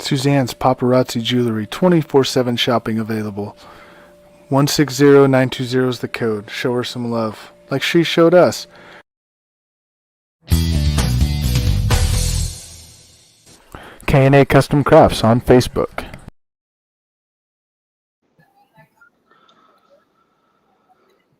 Suzanne's Paparazzi Jewelry, 24/7 shopping available. 160920 is the code. Show her some love, like she showed us. K&A Custom Crafts on Facebook.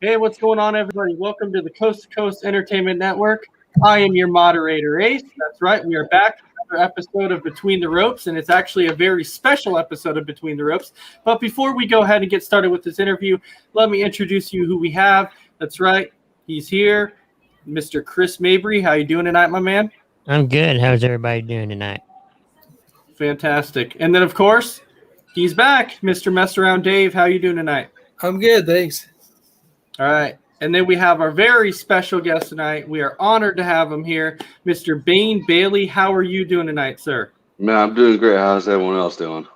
Hey, what's going on, everybody? Welcome to the Coast to Coast Entertainment Network. I am your moderator, Ace. That's right. We are back with another episode of Between the Ropes, and it's actually a very special episode of Between the Ropes. But before we go ahead and get started with this interview, let me introduce you who we have. That's right. He's here, Mr. Chris Mabry. How you doing tonight, my man? I'm good. How's everybody doing tonight? Fantastic. And then, of course, he's back, Mr. Mess Around Dave. How you doing tonight? I'm good, thanks. All right. And then we have our very special guest tonight. We are honored to have him here, Mr. Bane Bailey. How are you doing tonight, sir? Man, I'm doing great. How's everyone else doing?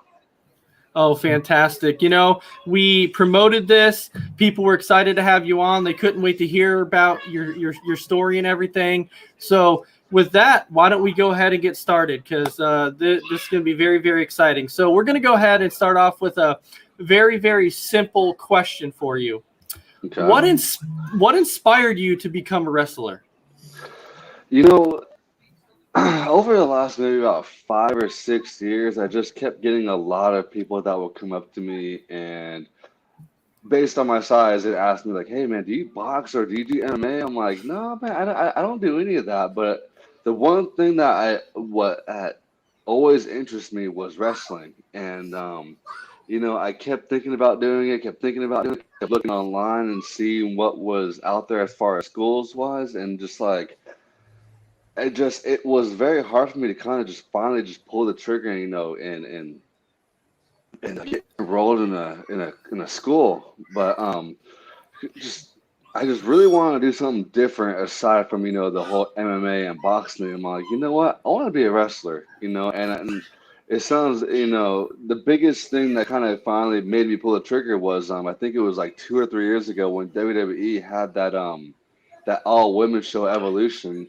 Oh, fantastic. You know, we promoted this. People were excited to have you on. They couldn't wait to hear about your story and everything. So with that, why don't we go ahead and get started? Because this is going to be very, very exciting. So we're going to go ahead and start off with a very, very simple question for you. Okay. What inspired you to become a wrestler? You know, over the last maybe about 5 or 6 years, I just kept getting a lot of people that would come up to me and based on my size, it asked me like, "Hey man, do you box or do you do MMA?" I'm like, "No man, I don't do any of that." But the one thing that always interested me was wrestling, and you know, I kept thinking about doing it, kept looking online and seeing what was out there as far as schools was, and just like it was very hard for me to kind of just finally just pull the trigger, you know, and get enrolled in a school. But I just really want to do something different aside from, you know, the whole MMA and boxing. I'm like, you know what, I want to be a wrestler, you know, and it sounds, you know, the biggest thing that kind of finally made me pull the trigger was I think it was like 2 or 3 years ago when WWE had that all women show Evolution.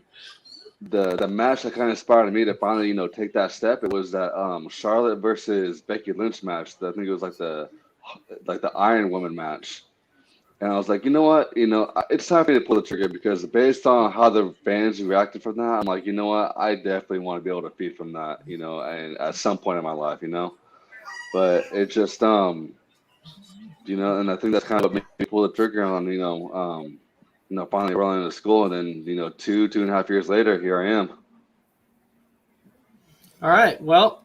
The match that kind of inspired me to finally, you know, take that step. It was that Charlotte versus Becky Lynch match. I think it was like the Iron Woman match. And I was like, you know what, you know, it's time for me to pull the trigger because based on how the fans reacted from that, I'm like, you know what, I definitely want to be able to feed from that, you know, and at some point in my life, you know. But it just, you know, and I think that's kind of what made me pull the trigger on, you know, finally rolling into school, and then, you know, 2.5 years later, here I am. All right, well,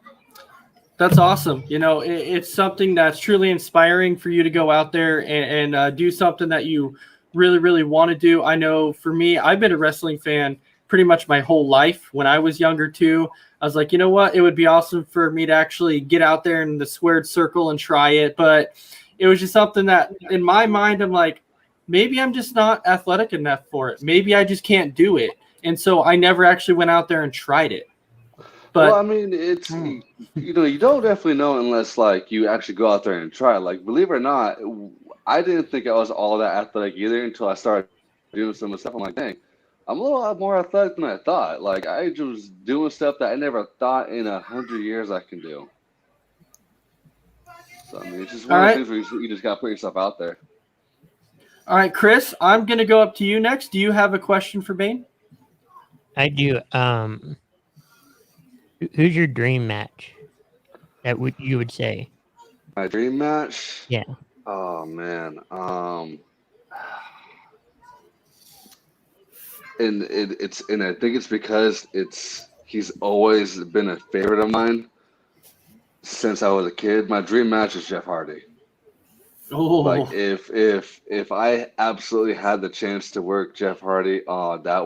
that's awesome. You know, it's something that's truly inspiring for you to go out there and do something that you really, really want to do. I know for me, I've been a wrestling fan pretty much my whole life. When I was younger too, I was like, you know what? It would be awesome for me to actually get out there in the squared circle and try it. But it was just something that in my mind, I'm like, maybe I'm just not athletic enough for it. Maybe I just can't do it. And so I never actually went out there and tried it. But, well, I mean, it's, you know, you don't definitely know unless, like, you actually go out there and try. Like, believe it or not, I didn't think I was all that athletic either until I started doing some of the stuff. I'm like, dang, I'm a little lot more athletic than I thought. Like, I was doing stuff that I never thought in 100 years I can do. So, I mean, it's just one of those things where you just got to put yourself out there. All right, Chris, I'm going to go up to you next. Do you have a question for Bane? I do. Who's your dream match? That you would say? My dream match? Yeah. Oh man. And I think it's because he's always been a favorite of mine since I was a kid. My dream match is Jeff Hardy. Oh. Like if I absolutely had the chance to work Jeff Hardy, that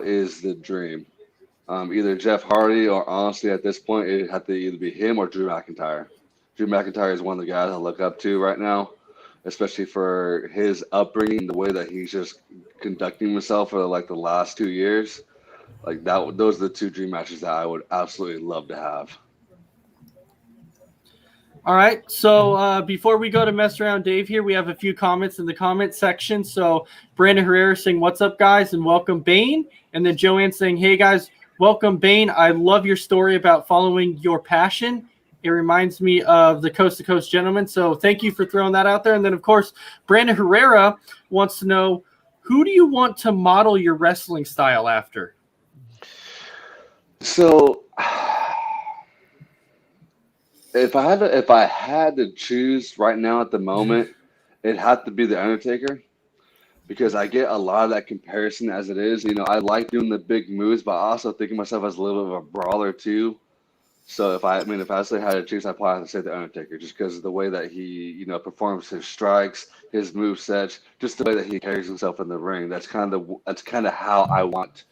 is the dream. Either Jeff Hardy or honestly at this point it'd have to either be him or Drew McIntyre. Drew McIntyre is one of the guys I look up to right now, especially for his upbringing, the way that he's just conducting himself for like the last 2 years. Like that, those are the two dream matches that I would absolutely love to have. All right, so before we go to Mess Around Dave here, we have a few comments in the comment section. So Brandon Herrera saying, "What's up, guys?" and welcome, Bane. And then Joanne saying, "Hey, guys, welcome, Bane. I love your story about following your passion. It reminds me of the Coast to Coast Gentleman. So thank you for throwing that out there. And then, of course, Brandon Herrera wants to know, who do you want to model your wrestling style after? So, if I had to choose right now at the moment, it'd have to be the Undertaker, because I get a lot of that comparison as it is. I like doing the big moves, but I also think of myself as a little bit of a brawler too. So if I actually had to choose, I'd probably have to say the Undertaker, just because of the way that he, performs his strikes, his move sets, just the way that he carries himself in the ring. That's kind of how I want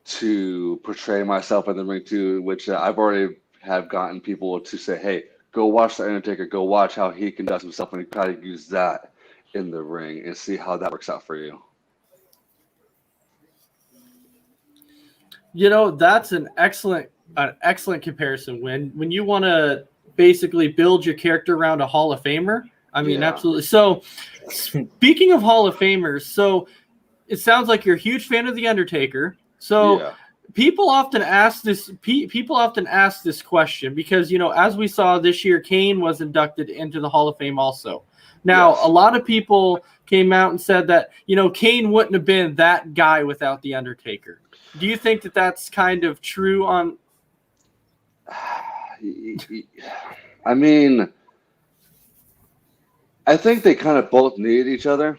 to portray myself in the ring too, which I've already have gotten people to say, hey, go watch the Undertaker, go watch how he conducts himself, and try to use that in the ring and see how that works out for you. That's an excellent comparison. When you want to basically build your character around a Hall of Famer, I mean, absolutely. So speaking of Hall of Famers, so it sounds like you're a huge fan of The Undertaker. So people often ask this question because, as we saw this year, Kane was inducted into the Hall of Fame also. Now, a lot of people came out and said that, Kane wouldn't have been that guy without The Undertaker. Do you think that that's kind of true on? I mean, I think they kind of both need each other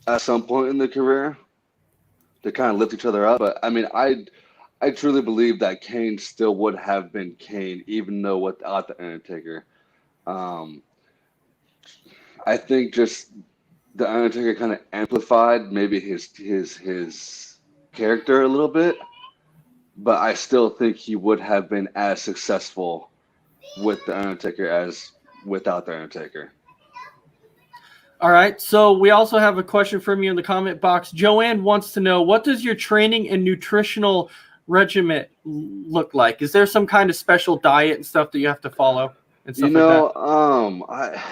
at some point in their career to kind of lift each other up. But I mean, I truly believe that Kane still would have been Kane, even though without the Undertaker. I think just the Undertaker kind of amplified maybe his character a little bit, but I still think he would have been as successful with the Undertaker as without the Undertaker. All right. So we also have a question from you in the comment box. Joanne wants to know, what does your training and nutritional regimen look like? Is there some kind of special diet and stuff that you have to follow and stuff like that?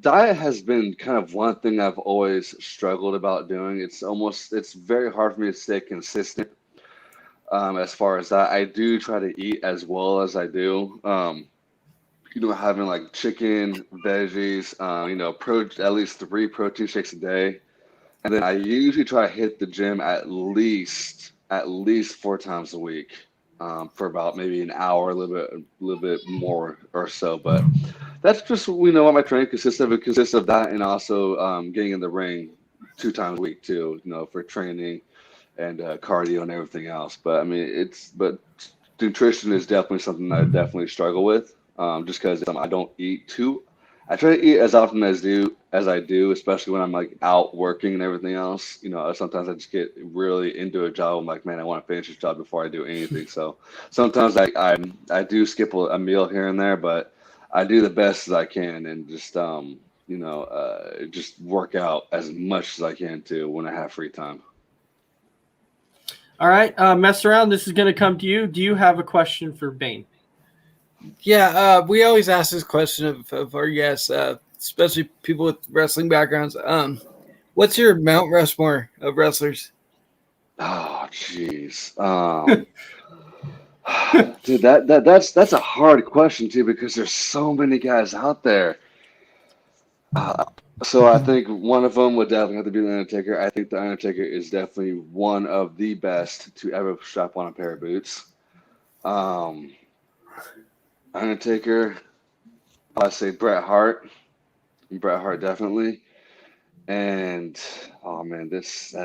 Diet has been kind of one thing I've always struggled about doing. It's very hard for me to stay consistent. As far as that, I do try to eat as well as I do. Having like chicken, veggies, at least 3 protein shakes a day, and then I usually try to hit the gym at least 4 times a week, for about maybe an hour, a little bit more or so. But that's just what my training consists of. It consists of that, and also getting in the ring 2 times a week too. For training and cardio and everything else. But I mean, nutrition is definitely something that I definitely struggle with, just because I don't eat too. I try to eat as often as I do, especially when I'm like out working and everything else. Sometimes I just get really into a job. I'm like, man, I want to finish this job before I do anything. So sometimes I do skip a meal here and there, but I do the best as I can, and just just work out as much as I can too when I have free time. All right, mess around. This is going to come to you. Do you have a question for Bane? Yeah, we always ask this question of our guests, especially people with wrestling backgrounds. What's your Mount Rushmore of wrestlers? Oh, jeez. Dude, that's a hard question too, because there's so many guys out there. So I think one of them would definitely have to be the Undertaker. I think the Undertaker is definitely one of the best to ever strap on a pair of boots. Undertaker, I'd say Bret Hart. Bret Hart definitely. And oh man, it's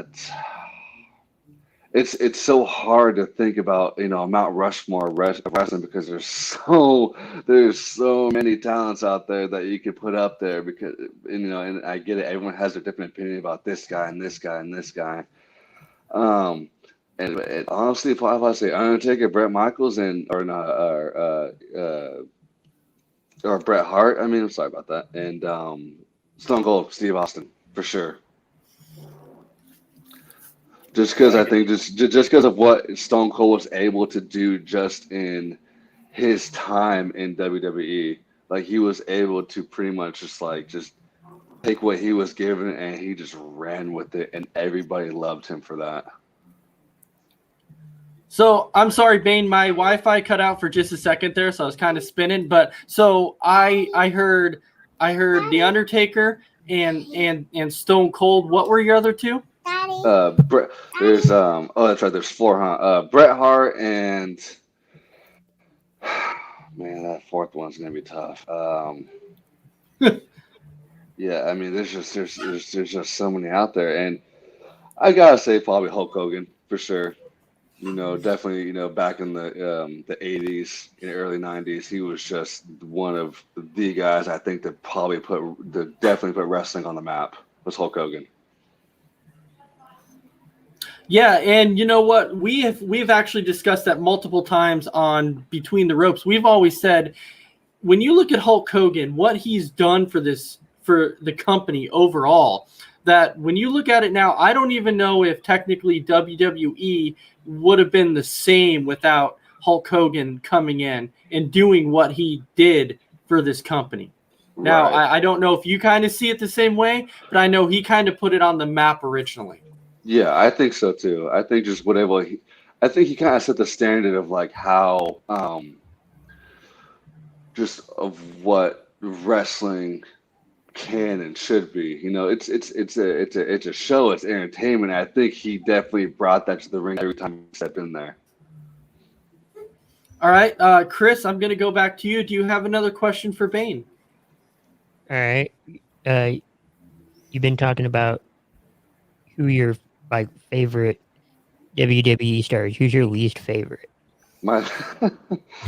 so hard to think about, Mount Rushmore of wrestling, because there's so many talents out there that you could put up there, because and I get it, everyone has a different opinion about this guy and this guy and this guy. And honestly, if I say Undertaker, Bret Michaels, or Bret Hart, I mean, I'm sorry about that, and Stone Cold Steve Austin for sure. Just because I think just because of what Stone Cold was able to do just in his time in WWE, like he was able to pretty much just take what he was given and he just ran with it, and everybody loved him for that. So I'm sorry, Bane. My Wi-Fi cut out for just a second there, so I was kind of spinning. But so I heard the Undertaker and Stone Cold. What were your other two? There's oh, that's right. There's four, huh? Bret Hart and man, that fourth one's gonna be tough. Yeah, I mean, there's just so many out there, and I gotta say probably Hulk Hogan for sure. Definitely, back in the 80s and early 90s, he was just one of the guys I think that definitely put wrestling on the map was Hulk Hogan. Yeah, and you know what? We've actually discussed that multiple times on Between the Ropes. We've always said when you look at Hulk Hogan, what he's done for the company overall, that when you look at it now, I don't even know if technically WWE would have been the same without Hulk Hogan coming in and doing what he did for this company. Now, Right. I don't know if you kind of see it the same way, but I know he kind of put it on the map originally. Yeah, I think so too. I think just whatever I think he kind of set the standard of like how just of what wrestling can and should be. It's a show. It's entertainment. I think he definitely brought that to the ring every time he stepped in there. All right, Chris, I'm going to go back to you. Do you have another question for Bane? All right. You've been talking about who your favorite WWE stars. Who's your least favorite? My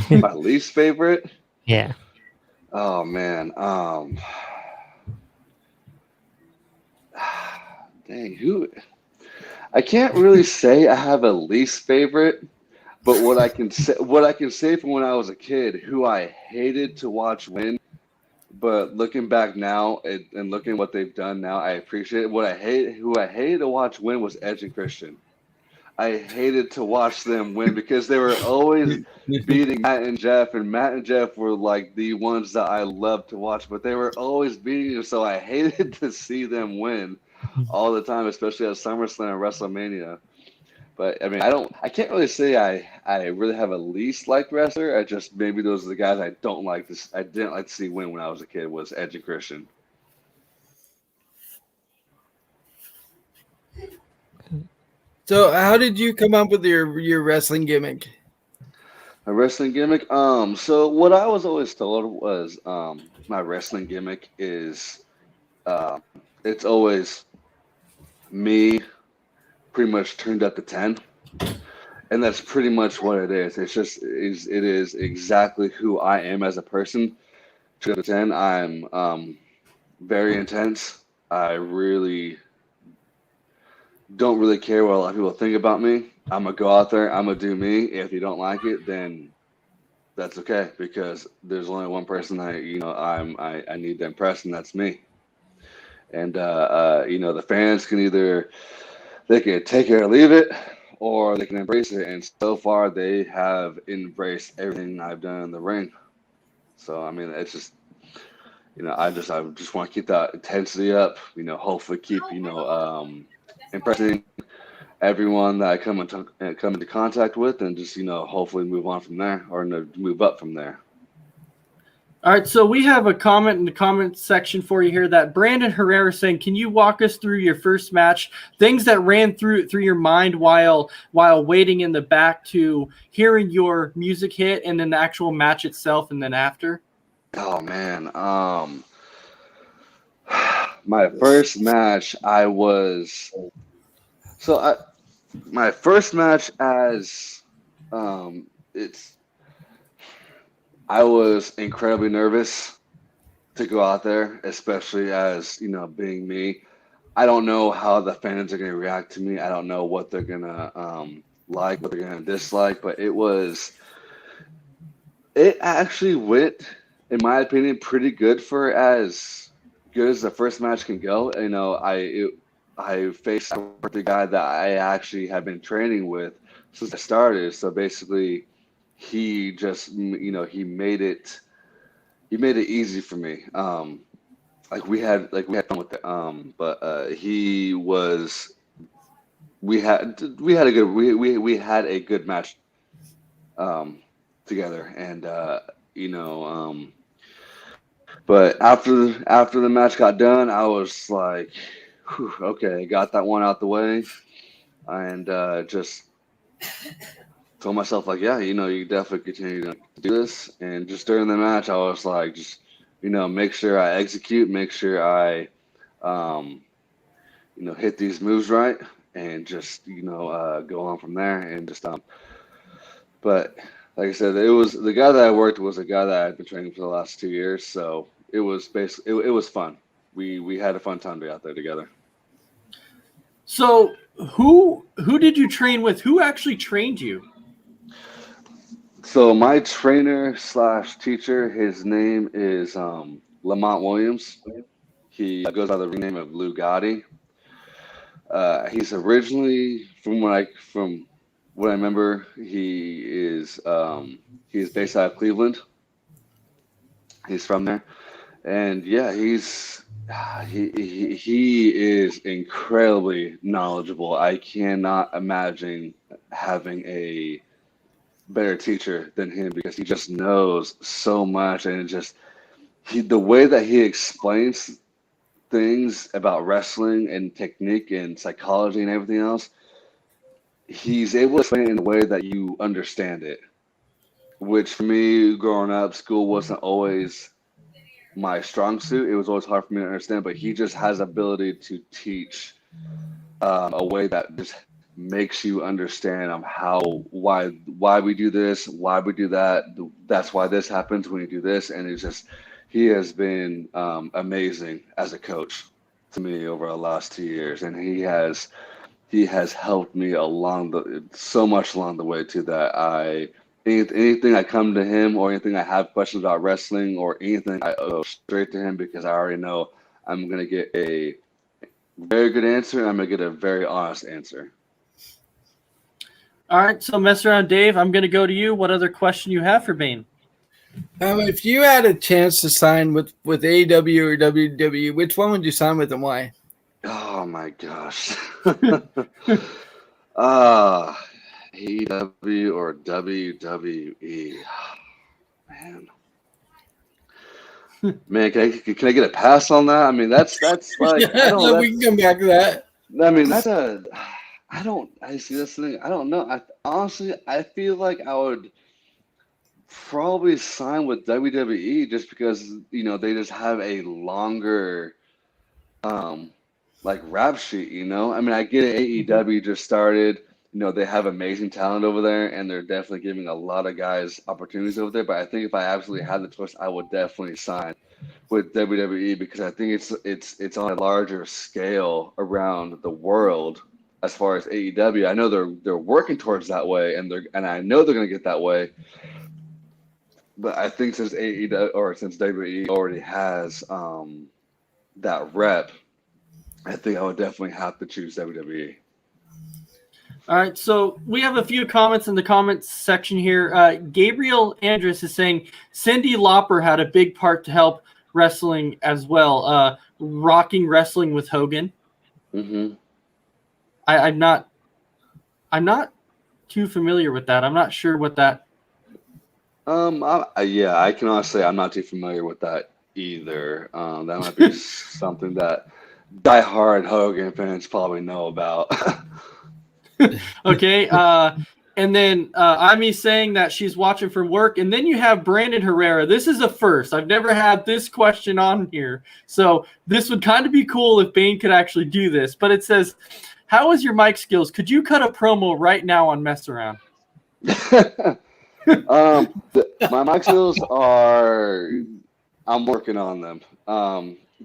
my least favorite. Yeah. Oh man. Dang, who? I can't really say I have a least favorite, but what I can say from when I was a kid, who I hated to watch win, but looking back now and looking at what they've done now, I appreciate it. Who I hated to watch win was Edge and Christian. I hated to watch them win because they were always beating Matt and Jeff, and Matt and Jeff were like the ones that I loved to watch, but they were always beating them, so I hated to see them win all the time, especially at SummerSlam and WrestleMania. But I mean, I can't really say I really have a least liked wrestler. I just maybe those are the guys I didn't like to see win when I was a kid was Edge and Christian. So, how did you come up with your wrestling gimmick? My wrestling gimmick. So what I was always told was my wrestling gimmick is it's always me pretty much turned up to 10. And that's pretty much what it is. It is exactly who I am as a person. Turned up to 10. I'm very intense. I really don't really care what a lot of people think about me. I'm gonna go out there. I'm gonna do me. If you don't like it, then that's okay because there's only one person I need to impress, and that's me. And the fans they can take it or leave it, or they can embrace it. And so far, they have embraced everything I've done in the ring. So I mean, it's just I just want to keep that intensity up. Hopefully keep impressing everyone that I come into contact with, and just hopefully move on from there or move up from there. All right, so we have a comment in the comment section for you here that Brandon Herrera saying, "Can you walk us through your first match? Things that ran through your mind while waiting in the back to hearing your music hit, and then the actual match itself, and then after." Oh man, my first match, my first match as I was incredibly nervous to go out there, especially as being me. I don't know how the fans are going to react to me. I don't know what they're going to like, what they're going to dislike, but it actually went, in my opinion, pretty good for as good as the first match can go. I faced the guy that I actually have been training with since I started. So basically, he just he made it easy for me. We had fun with it. But he was we had a good match together, and but after the match got done, I was like, whew, okay, got that one out the way, and just told myself like, yeah, you definitely continue to do this. And just during the match, I was like, just make sure I execute, make sure I hit these moves right, and just go on from there. And just but like I said, it was the guy that I worked with was a guy that I'd been training for the last 2 years, so it was basically it was fun. We had a fun time to be out there together. So who did you train with? Who actually trained you? So my trainer / teacher, his name is Lamont Williams. He goes by the name of Lou Gotti. He's originally from what I remember, he's based out of Cleveland. He's from there, and yeah, he is incredibly knowledgeable. I cannot imagine having a better teacher than him because he just knows so much, and the way that he explains things about wrestling and technique and psychology and everything else, he's able to explain it in a way that you understand it. Which for me, growing up, school wasn't always my strong suit. It was always hard for me to understand, but he just has ability to teach a way that just makes you understand why we do this, why we do that. That's why this happens when you do this, and he has been amazing as a coach to me over the last 2 years, and he has helped me so much along the way too that anything I come to him or anything I have questions about wrestling or anything, I go straight to him because I already know I'm going to get a very good answer and I'm going to get a very honest answer. All right, so mess around, Dave. I'm going to go to you. What other question you have for Bane? If you had a chance to sign with AEW or WWE, which one would you sign with and why? Oh my gosh. AEW or WWE. Man, can I get a pass on that? I mean, that's like we can come back to that. I mean, I see this thing. I don't know. I feel like I would probably sign with WWE just because they just have a longer like rap sheet. I mean, I get it. AEW just started. They have amazing talent over there, and they're definitely giving a lot of guys opportunities over there. But I think if I absolutely had the choice, I would definitely sign with WWE because I think it's on a larger scale around the world as far as AEW. I know they're working towards that way, and I know they're going to get that way. But I think since AEW or since WWE already has that rep, I think I would definitely have to choose WWE. All right, so we have a few comments in the comments section here. Gabriel Andrus is saying Cyndi Lauper had a big part to help wrestling as well, rocking wrestling with Hogan. Mm-hmm. I'm not too familiar with that. I'm not sure what that. I can honestly say I'm not too familiar with that either. That might be something that diehard Hogan fans probably know about. Okay, and then Amy saying that she's watching from work, and then you have Brandon Herrera. This is a first. I've never had this question on here, so this would kind of be cool if Bane could actually do this. But it says, "How is your mic skills? Could you cut a promo right now on Mess Around?" My mic skills are. I'm working on them.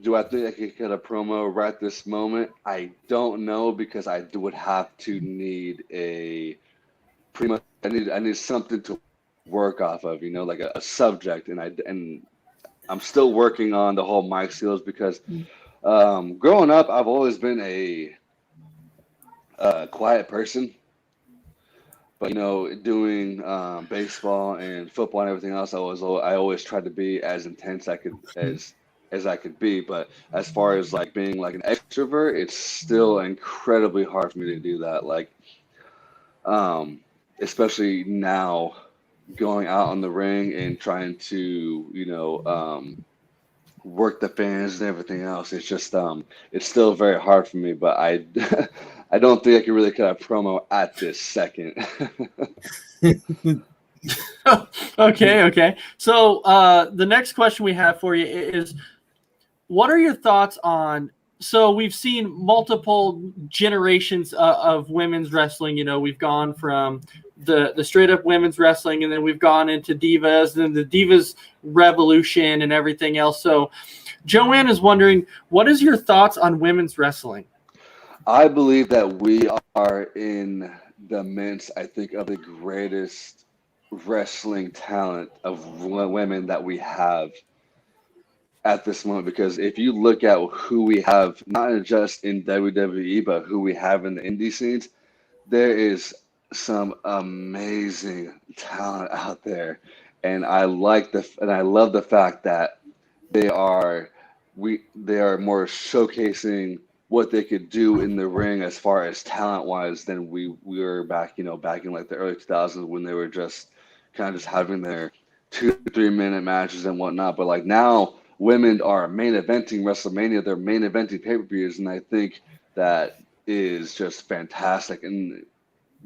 Do I think I could cut a promo right this moment? I don't know because I would have to need pretty much. I need something to work off of, like a subject, and I'm still working on the whole mic skills because growing up I've always been a quiet person, but doing baseball and football and everything else, I always tried to be as intense as I could be. But as far as like being like an extrovert, it's still incredibly hard for me to do that. Like, especially now going out on the ring and trying to, work the fans and everything else. It's just it's still very hard for me, but I I don't think I can really cut a promo at this second. Okay. So the next question we have for you is, what are your thoughts on? So we've seen multiple generations of women's wrestling. You know, we've gone from the straight up women's wrestling, and then we've gone into divas, and the divas revolution and everything else. So Joanne is wondering, what is your thoughts on women's wrestling? I believe that we are in the midst, I think, of the greatest wrestling talent of women that we have at this moment, because if you look at who we have, not just in WWE, but who we have in the indie scenes, there is some amazing talent out there, and I love the fact that they are more showcasing what they could do in the ring as far as talent wise than we were back in like the early 2000s, when they were just kind of just having their 2-3 minute matches and whatnot. But like now, women are main eventing WrestleMania, they're main eventing pay-per-views, and I think that is just fantastic. And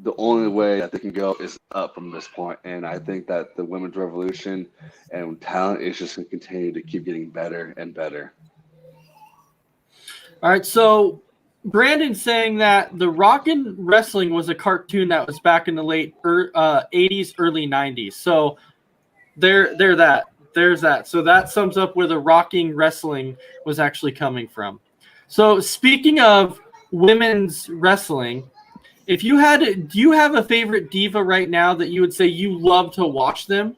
the only way that they can go is up from this point. And I think that the women's revolution and talent is just going to continue to keep getting better and better. All right, so Brandon's saying that the Rockin' Wrestling was a cartoon that was back in the late 80s, early 90s. So there's that. So that sums up where the Rocking Wrestling was actually coming from. So speaking of women's wrestling, do you have a favorite diva right now that you would say you love to watch them?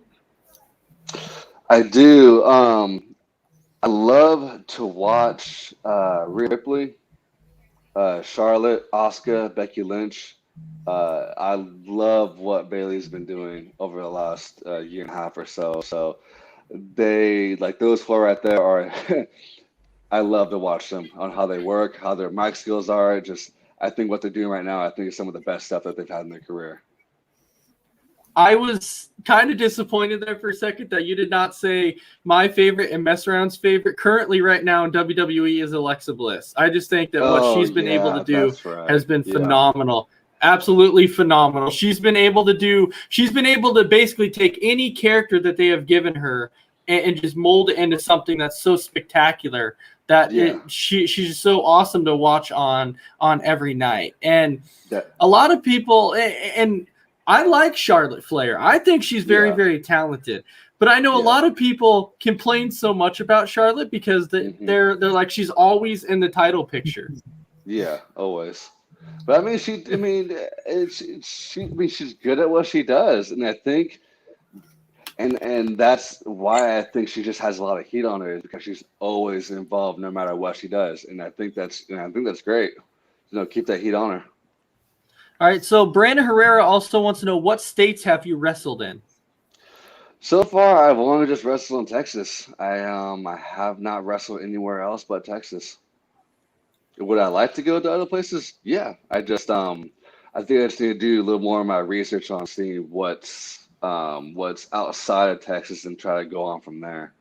I do. I love to watch Rhea Ripley, Charlotte, Asuka, Becky Lynch. I love what Bailey's been doing over the last year and a half or so. So they, like, those four right there are I love to watch them on how they work, how their mic skills are. Just, I think what they're doing right now, I think is some of the best stuff that they've had in their career. I was kind of disappointed there for a second that you did not say my favorite and Mess Around's favorite currently right now in WWE is Alexa Bliss. I just think that what she's been able to do has been phenomenal. Absolutely phenomenal. She's been able to basically take any character that they have given her and just mold it into something that's so spectacular that she's so awesome to watch on every night. And a lot of people, and I like Charlotte Flair. I think she's very, very talented. But I know a lot of people complain so much about Charlotte because they're like, she's always in the title picture. Yeah, always. But I mean, she's good at what she does, and I think, and that's why I think she just has a lot of heat on her, is because she's always involved no matter what she does, and I think that's great. Keep that heat on her. All right, so Brandon Herrera also wants to know, what states have you wrestled in? So far, I've only just wrestled in Texas. I have not wrestled anywhere else but Texas. Would I like to go to other places? Yeah. I just I think I just need to do a little more of my research on seeing what's outside of Texas and try to go on from there.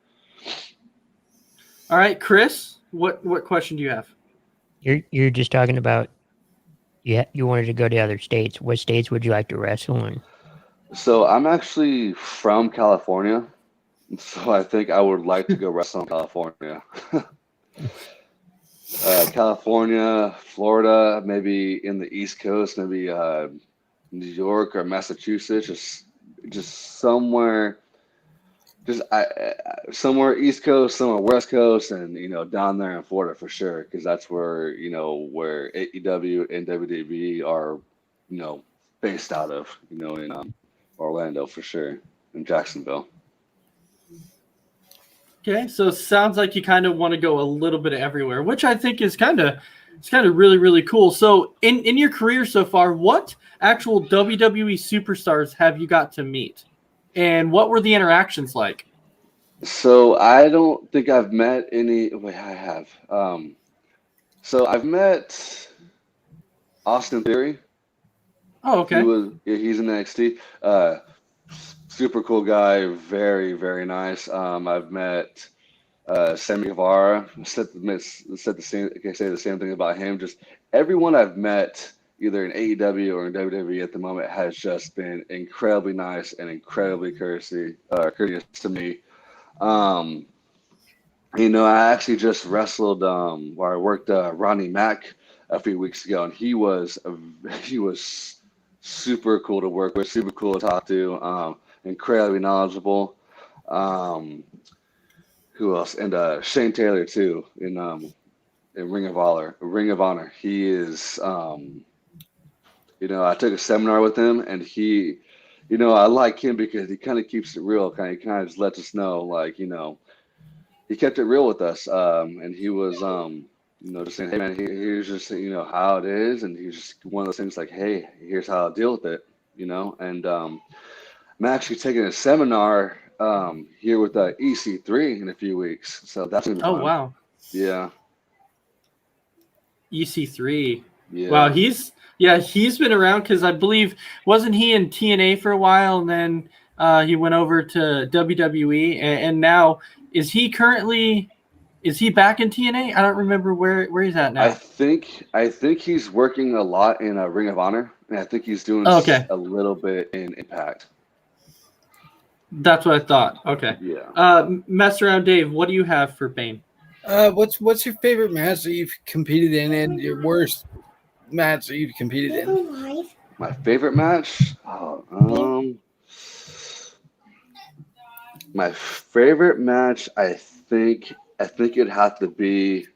All right, Chris, what question do you have? You're just talking about you wanted to go to other states. What states would you like to wrestle in? So I'm actually from California, so I think I would like to go wrestle in California. California, Florida, maybe in the East Coast, maybe New York or Massachusetts, just somewhere, somewhere East Coast, somewhere West Coast, and down there in Florida for sure, because that's where where AEW and WWE are based out of, in Orlando for sure, in Jacksonville. Okay, so it sounds like you kind of want to go a little bit of everywhere, which I think is kind of really, really cool. So in your career so far, what actual WWE superstars have you got to meet? And what were the interactions like? So I don't think I've met any. Wait, I have. So I've met Austin Theory. Oh, okay. He's in NXT. Super cool guy, very very nice. I've met Sammy Guevara. Said the same. I can say the same thing about him. Just everyone I've met, either in AEW or in WWE at the moment, has just been incredibly nice and incredibly courteous to me. Um, I actually just wrestled where I worked Ronnie Mack a few weeks ago, and he was super cool to work with, super cool to talk to, incredibly knowledgeable. Um, who else? And Shane Taylor too in Ring of Honor. Ring of Honor. He is I took a seminar with him, and I like him because he kind of keeps it real. Kind of just lets us know, like, he kept it real with us. And he was, just saying, hey man, here's just, how it is. And he's just one of those things like, hey, here's how I'll deal with it. And I'm actually taking a seminar here with EC3 in a few weeks. So that's gonna be Oh, fun. wow. Yeah. EC3. Yeah. Wow, he's been around because I believe wasn't he in TNA for a while, and then he went over to WWE, and now is he back in TNA? I don't remember where he's at I now. think he's working a lot in Ring of Honor, and I think he's doing Oh, okay, a little bit in Impact. that's what I thought. Okay, Yeah. mess around, Dave. What do you have for Bane? What's your favorite match that you've competed in, and your worst match that you've competed in? My favorite match? My favorite match, I think it'd have to be.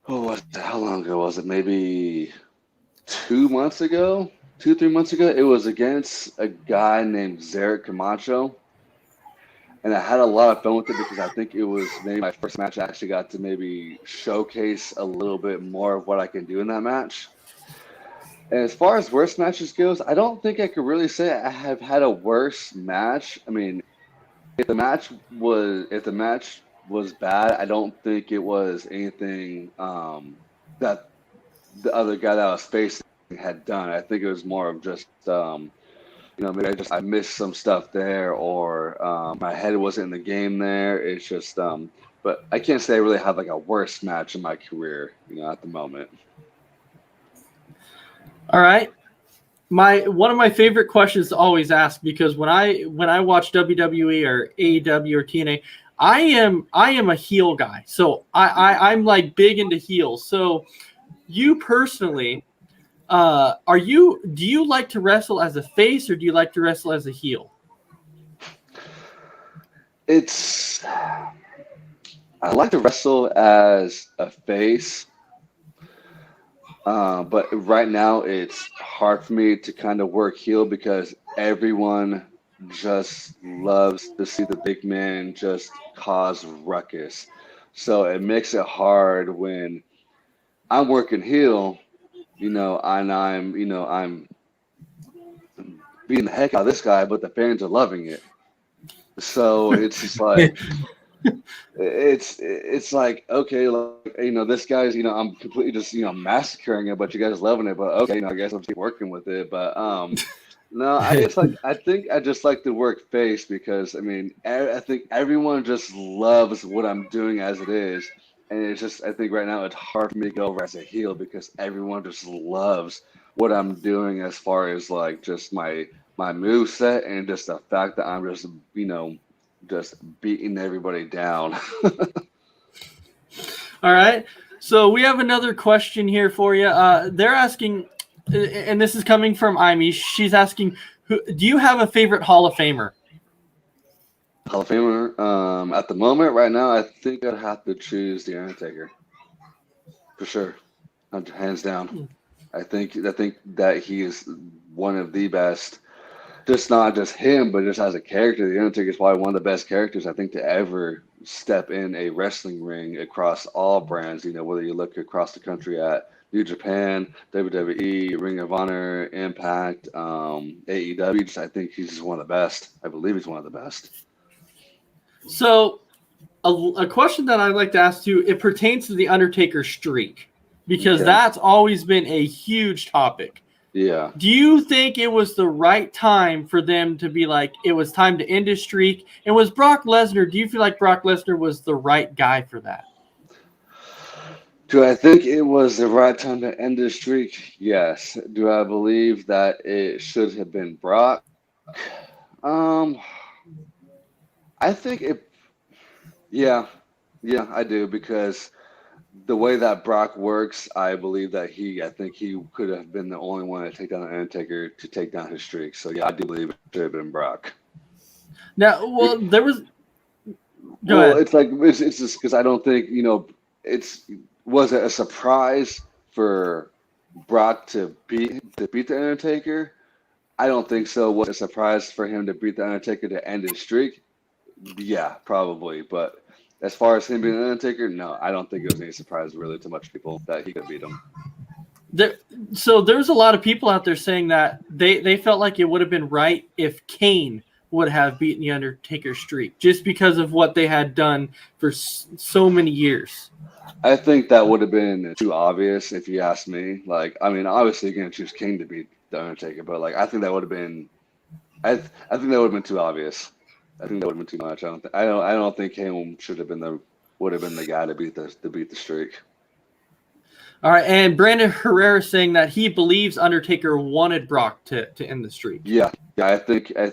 How long ago was it? Maybe 2 months ago, 3 months ago. It was against a guy named Zarek Camacho. And I had a lot of fun with it because I think it was maybe my first match. I actually got to maybe showcase a little bit more of what I can do in that match. And as far as worst matches goes, I don't think I could really say I have had a worse match. I mean, if the match was bad, I don't think it was anything that the other guy that I was facing had done. I think it was more of just maybe I missed some stuff there, or my head wasn't in the game there. It's just but I can't say I really have like a worst match in my career, at the moment. All right. One of my favorite questions to always ask, because when I watch WWE or AEW or TNA, I am a heel guy. So I'm like big into heels. So you personally, do you like to wrestle as a face, or do you like to wrestle as a heel? It's I like to wrestle as a face, but right now it's hard for me to kind of work heel because everyone just loves to see the big man just cause ruckus. So it makes it hard when I'm working heel, and I'm beating the heck out of this guy, but the fans are loving it. So it's just like it's like, okay, like, this guy's, I'm completely just, massacring it, but you guys loving it. But okay, I guess I'll keep working with it. But no, I think I just like to work face because I mean I think everyone just loves what I'm doing as it is, and it's just, I think right now it's hard for me to go over as a heel because everyone just loves what I'm doing as far as like just my move set and just the fact that I'm just just beating everybody down. All right. So we have another question here for you. They're asking, and this is coming from Amy. She's asking, do you have a favorite Hall of Famer? Hall of Famer. At the moment, right now, I think I'd have to choose the Undertaker for sure, hands down. I think that he is one of the best. Just not just him, but just as a character, the Undertaker is probably one of the best characters I think to ever step in a wrestling ring across all brands. Whether you look across the country at New Japan, WWE, Ring of Honor, Impact, AEW. I think he's just one of the best. I believe he's one of the best. So, a question that I'd like to ask you, it pertains to the Undertaker streak, because Okay. that's always been a huge topic. Yeah. Do you think it was the right time for them to be like, it was time to end his streak? And was Brock Lesnar, do you feel like Brock Lesnar was the right guy for that? Do I think it was the right time to end the streak? Yes. Do I believe that it should have been Brock? Um, I think it. Yeah, yeah, I do because the way that Brock works, I believe that I think he could have been the only one to take down the Undertaker to take down his streak. So yeah, I do believe it should have been Brock. Now, well, there was. Go Well, ahead. it's like it's just because I don't think was it a surprise for Brock to beat the Undertaker? I don't think so. Was it a surprise for him to beat the Undertaker to end his streak? Yeah, probably. But as far as him being the Undertaker, no, I don't think it was any surprise really to much people that he could beat him. So there's a lot of people out there saying that they felt like it would have been right if Kane would have beaten the Undertaker streak, just because of what they had done for so many years. I think that would have been too obvious if you ask me. Like, I mean, obviously you're gonna choose King to beat the Undertaker, but like, I think that would have been, I think that would have been too obvious. I think that would have been too much. I don't think Kane would have been the guy to beat the streak. All right, and Brandon Herrera saying that he believes Undertaker wanted Brock to end the streak. Yeah, I think one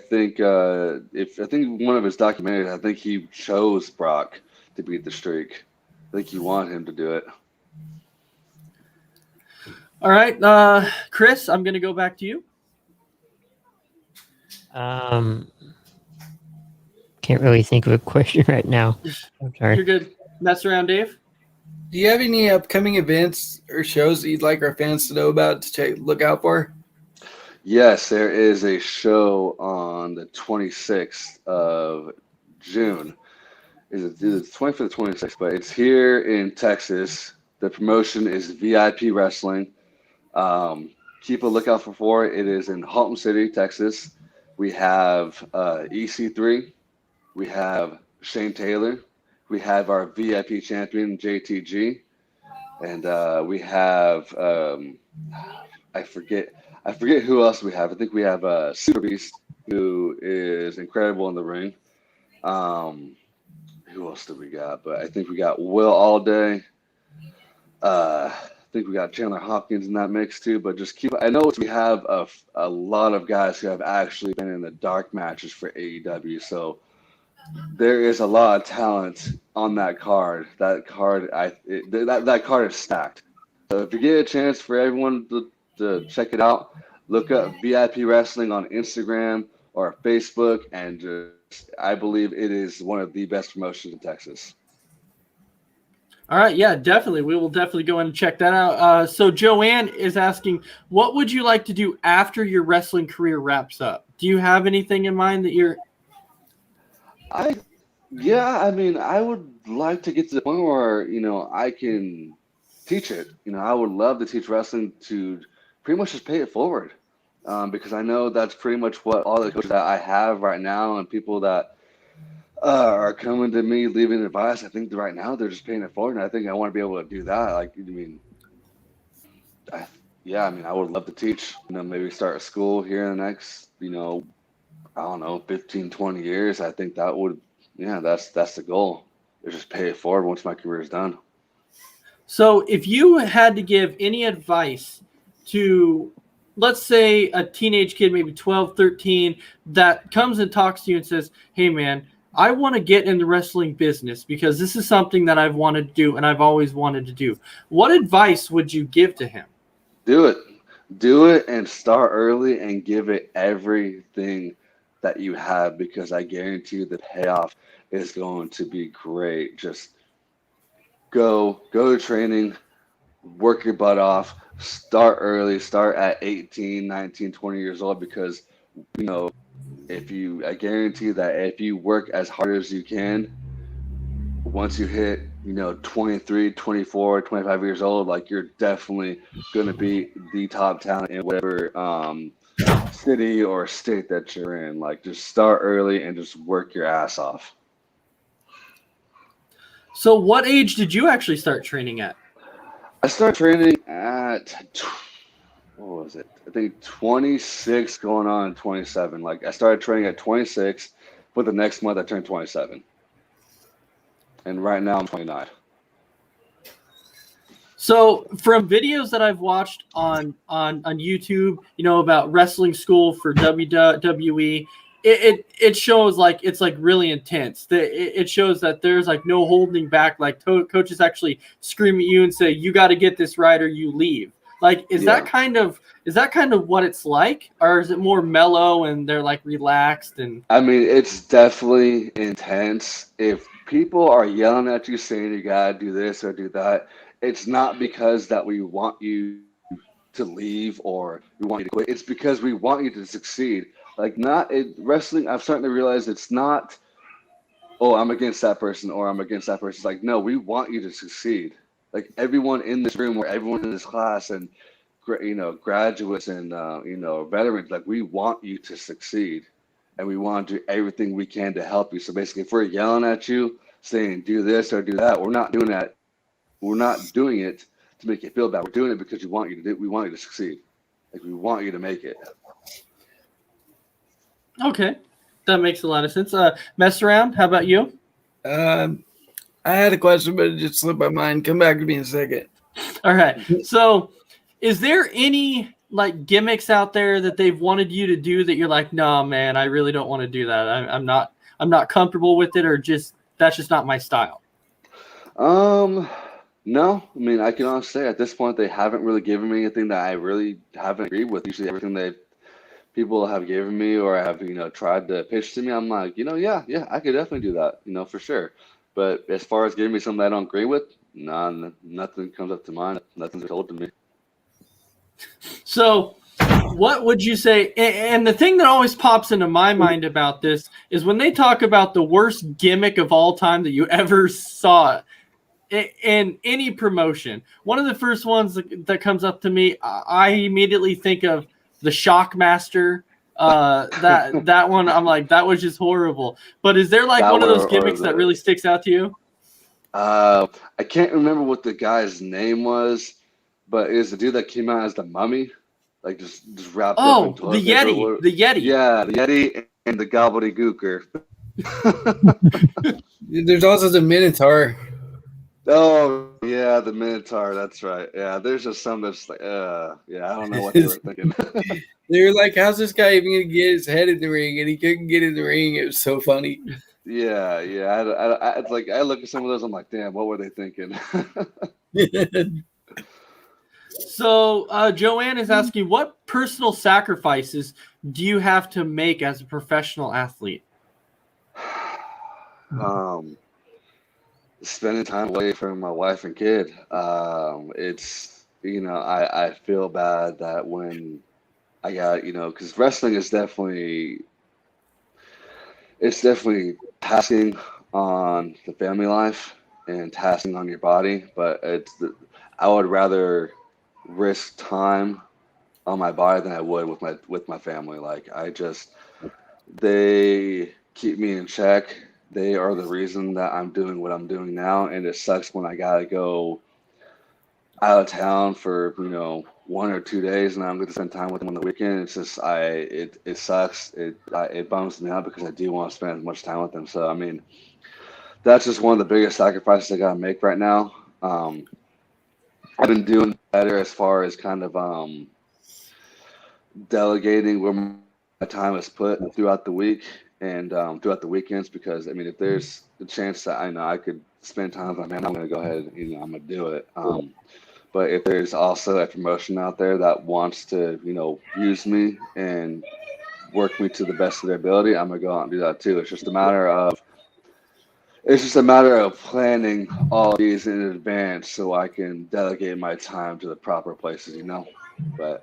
of his documentaries, I think he chose Brock to beat the streak. I think he wanted him to do it. All right, Chris, I'm going to go back to you. Can't really think of a question right now. I'm sorry. You're good. Mess around, Dave. Do you have any upcoming events or shows that you'd like our fans to know about to look out for? Yes, there is a show on the 26th of June. Is it 25th or 26th? But it's here in Texas. The promotion is VIP Wrestling. Keep a lookout for it. It is in Haltom City, Texas. We have EC3. We have Shane Taylor. We have our VIP champion, JTG. And we have, I forget who else we have. I think we have Super Beast, who is incredible in the ring. Who else do we got? But I think we got Will Allday. I think we got Chandler Hopkins in that mix too. But just I know we have a lot of guys who have actually been in the dark matches for AEW. So there is a lot of talent on that card. That card is stacked. So if you get a chance for everyone to check it out, look up VIP Wrestling on Instagram or Facebook, and I believe it is one of the best promotions in Texas. All right, yeah, definitely. We will definitely go in and check that out. So Joanne is asking, what would you like to do after your wrestling career wraps up? Do you have anything in mind that you're... I mean, I would like to get to the point where, I can teach it. I would love to teach wrestling to pretty much just pay it forward. Because I know that's pretty much what all the coaches that I have right now and people that are coming to me leaving advice, I think right now they're just paying it forward. And I think I want to be able to do that. Like, I would love to teach, maybe start a school here in the next, I don't know, 15, 20 years. I think that would, that's the goal. Is just pay it forward once my career is done. So if you had to give any advice to, let's say, a teenage kid, maybe 12, 13, that comes and talks to you and says, hey, man, I want to get in the wrestling business because this is something that I've wanted to do and I've always wanted to do. What advice would you give to him? Do it. Do it and start early and give it everything that you have, because I guarantee you the payoff is going to be great. Just go to training, work your butt off, start early, start at 18, 19, 20 years old, because, I guarantee that if you work as hard as you can, once you hit, 23, 24, 25 years old, like, you're definitely going to be the top talent in whatever city or state that you're in. Like, just start early and just work your ass off. So what age did you actually start training at? I started training at what was it? I think 26 going on 27. Like I started training at 26, but the next month I turned 27. And right now I'm 29. So from videos that I've watched on YouTube, about wrestling school for WWE, it shows like it's like really intense. It shows that there's like no holding back. Like coaches actually scream at you and say, "You got to get this right or you leave." Like, is that kind of what it's like, or is it more mellow and they're like relaxed and? I mean, it's definitely intense. If people are yelling at you saying you gotta do this or do that, it's not because that we want you to leave or we want you to quit. It's because we want you to succeed. Like wrestling, I'm starting to realize it's not, oh, I'm against that person or I'm against that person. It's like, no, we want you to succeed. Like everyone in this room or everyone in this class and graduates and veterans, like we want you to succeed and we want to do everything we can to help you. So basically, if we're yelling at you saying do this or do that, we're not doing that. We're not doing it to make you feel bad. We're doing it because we want you to succeed. Like we want you to make it. Okay, that makes a lot of sense. Mess around. How about you? I had a question, but it just slipped my mind. Come back to me in a second. All right. So, is there any like gimmicks out there that they've wanted you to do that you're like, no, man, I really don't want to do that. I'm not comfortable with it, or that's just not my style. No. I mean, I can honestly say at this point they haven't really given me anything that I really haven't agreed with. Usually, everything people have given me or have tried to pitch to me, I'm like, yeah, I could definitely do that, for sure. But as far as giving me something I don't agree with, nothing comes up to mind. Nothing's told to me. So, what would you say? And the thing that always pops into my mind about this is when they talk about the worst gimmick of all time that you ever saw in any promotion. One of the first ones that comes up to me, I immediately think of the Shockmaster. That one, I'm like, that was just horrible. But is there like one of those gimmicks that really sticks out to you? I can't remember what the guy's name was, but it was the dude that came out as the mummy, like just wrapped up in toilet paper. The Yeti. Yeah, the Yeti and the gobbledygooker. There's also the Minotaur. Oh yeah, the Minotaur. That's right. Yeah, there's just some that's like, I don't know what they were thinking. They were like, "How's this guy even gonna get his head in the ring?" And he couldn't get in the ring. It was so funny. Yeah. It's like I look at some of those. I'm like, damn, what were they thinking? So Joanne is asking, what personal sacrifices do you have to make as a professional athlete? Spending time away from my wife and kid. It's I feel bad that when I got because wrestling is definitely tasking on the family life and tasking on your body, but I would rather risk time on my body than I would with my family. Like they keep me in check. They are the reason that I'm doing what I'm doing now, and it sucks when I gotta go out of town for 1 or 2 days, and I'm going to spend time with them on the weekend. It's just it sucks. It bums me out because I do want to spend as much time with them. So I mean, that's just one of the biggest sacrifices I gotta make right now. I've been doing better as far as kind of delegating where my time is put throughout the week and throughout the weekends, because I mean, if there's a chance that I could spend time with my man, I'm going to go ahead, I'm going to do it. But if there's also a promotion out there that wants to, use me and work me to the best of their ability, I'm going to go out and do that too. It's just a matter of planning all these in advance so I can delegate my time to the proper places, But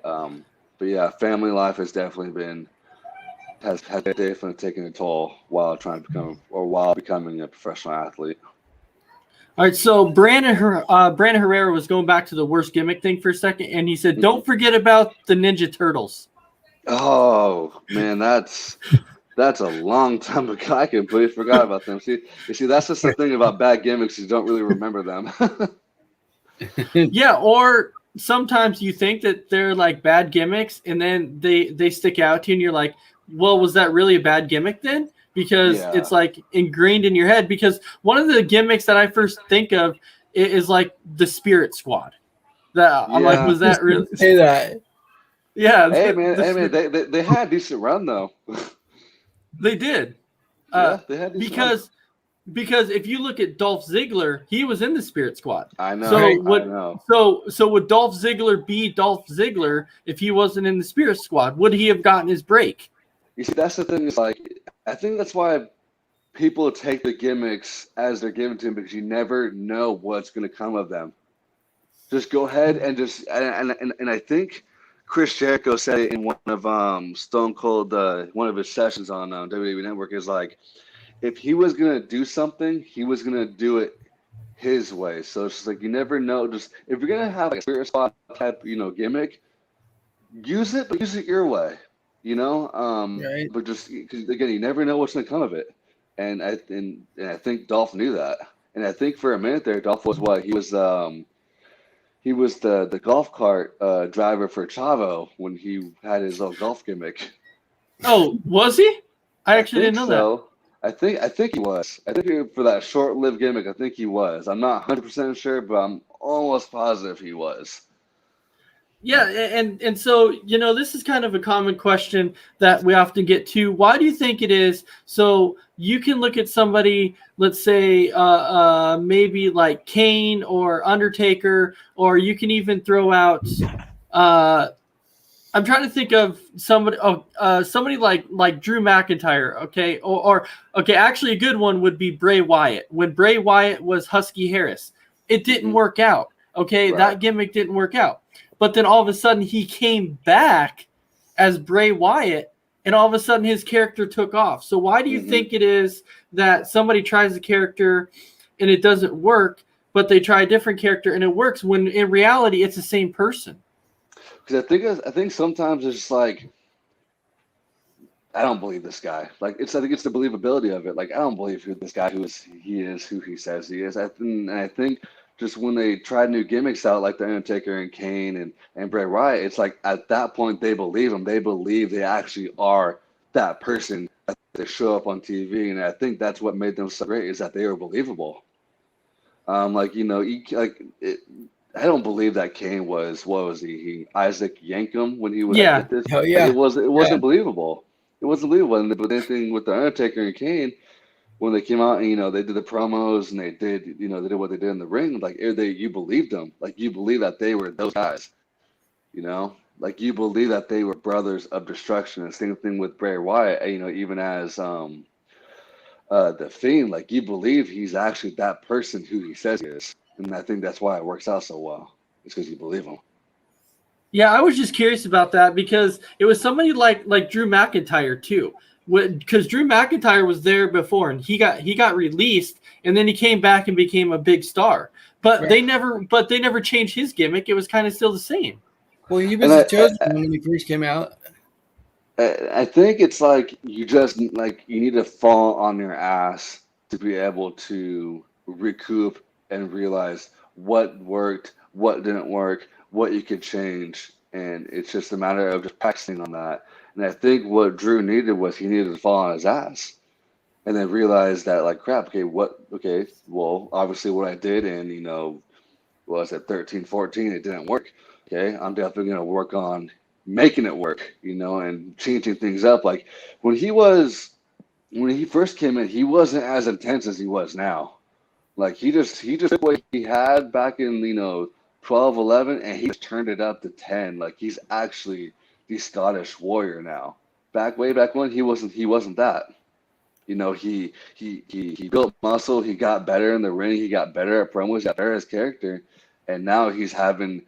yeah, family life has definitely taken a toll while becoming a professional athlete. All right, so Brandon Herrera was going back to the worst gimmick thing for a second, and he said, "Don't forget about the Ninja Turtles." Oh man, that's That's a long time ago. I completely forgot about them. See, you see, that's just the thing about bad gimmicks. You don't really remember them. Yeah, or sometimes you think that they're like bad gimmicks, and then they stick out to you, and you're like, well, was that really a bad gimmick then? Because Yeah. it's like ingrained in your head. Because one of the gimmicks that I first think of is like the Spirit Squad. That I'm like, Yeah. was that really? Say that. Yeah, Hey man, they had a decent run though. they did. Yeah, they had a decent run. Because if you look at Dolph Ziggler, he was in the Spirit Squad. I know. So I would know. so would Dolph Ziggler be Dolph Ziggler if he wasn't in the Spirit Squad? Would he have gotten his break? You see, that's the thing. Is like, I think that's why people take the gimmicks as they're given to them, because you never know what's going to come of them. Just go ahead and just and I think Chris Jericho said it in one of Stone Cold one of his sessions on WWE Network, is like, if he was gonna do something, he was gonna do it his way. So it's just like, you never know. Just if you're gonna have like a Spirit Squad type, gimmick, use it, but use it your way. Right. But just because again, you never know what's gonna come of it. And I think Dolph knew that. And I think for a minute there, Dolph was what he was the golf cart driver for Chavo when he had his little golf gimmick. Oh, was he? I actually didn't know that. So. I think he was. I think for that short-lived gimmick, I think he was. I'm not 100% sure, but I'm almost positive he was. Yeah, and so, this is kind of a common question that we often get to. Why do you think it is? So you can look at somebody, let's say maybe like Kane or Undertaker, or you can even throw out I'm trying to think of somebody like Drew McIntyre, okay? Or okay, actually a good one would be Bray Wyatt. When Bray Wyatt was Husky Harris, it didn't work out, okay? Right. That gimmick didn't work out. But then all of a sudden he came back as Bray Wyatt, and all of a sudden his character took off. So why do you think it is that somebody tries a character and it doesn't work, but they try a different character and it works, when in reality it's the same person? Because I think sometimes it's just like, I don't believe this guy. Like I think it's the believability of it. Like, I don't believe who he says he is. I think just when they try new gimmicks out, like the Undertaker and Kane and Bray Wyatt, it's like at that point they believe them. They believe they actually are that person that they show up on TV, and I think that's what made them so great, is that they were believable. I don't believe that Kane was, what was he Isaac Yankem when he was Yeah. this. Oh, yeah. It wasn't believable. It wasn't believable. And the thing with the Undertaker and Kane, when they came out and they did the promos and they did what they did in the ring, like you believed them. Like you believe that they were those guys. Like you believe that they were brothers of destruction. And same thing with Bray Wyatt, even as the Fiend, like you believe he's actually that person who he says he is. And I think that's why it works out so well. It's because you believe him. Yeah, I was just curious about that because it was somebody like Drew McIntyre too. Because Drew McIntyre was there before and he got released and then he came back and became a big star. But they never changed his gimmick. It was kind of still the same. Well, he was the chosen one when he first came out. I think it's like you need to fall on your ass to be able to recoup and realize what worked, what didn't work, what you could change, and it's just a matter of just practicing on that. And I think what Drew needed was he needed to fall on his ass and then realize that, like, crap, well, obviously what I did in, what was it, 13, 14, it didn't work. Okay, I'm definitely going to work on making it work, and changing things up. Like when he first came in, he wasn't as intense as he was now. Like he just took what he had back in 12, 11, and he just turned it up to 10. Like he's actually the Scottish Warrior now. Way back when he wasn't that. He built muscle. He got better in the ring. He got better at promos. He got better as character, and now he's having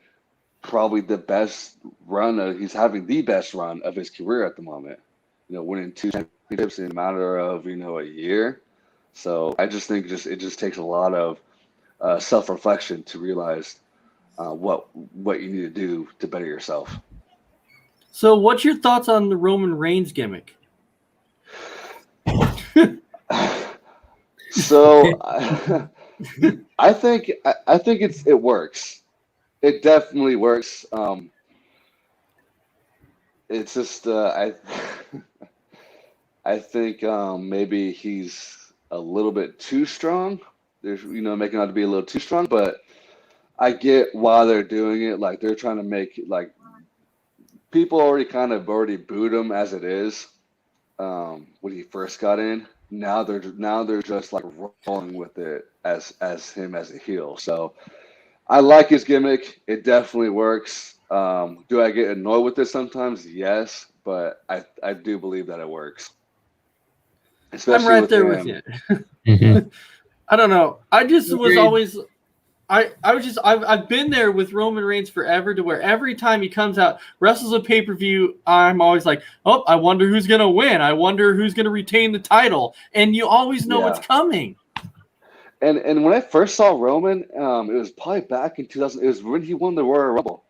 probably the best run. He's having the best run of his career at the moment. Winning 2 championships in a matter of a year. So I just think it just takes a lot of self-reflection to realize what you need to do to better yourself. So what's your thoughts on the Roman Reigns gimmick? So I think it works. It definitely works. It's just I think maybe he's a little bit too strong. There's making out to be a little too strong, but I get why they're doing it. Like they're trying to make like people already booed him as it is when he first got in. Now they're just like rolling with it as him as a heel. So I like his gimmick. It definitely works. Do I get annoyed with it sometimes? Yes, but I do believe that it works. Especially I'm right with there him. with you. I don't know. I just was always I've been there with Roman Reigns forever to where every time he comes out, wrestles a pay-per-view, I'm always like, oh, I wonder who's going to win. I wonder who's going to retain the title. And you always know what's coming. And when I first saw Roman, it was probably back in 2000. It was when he won the Royal Rumble.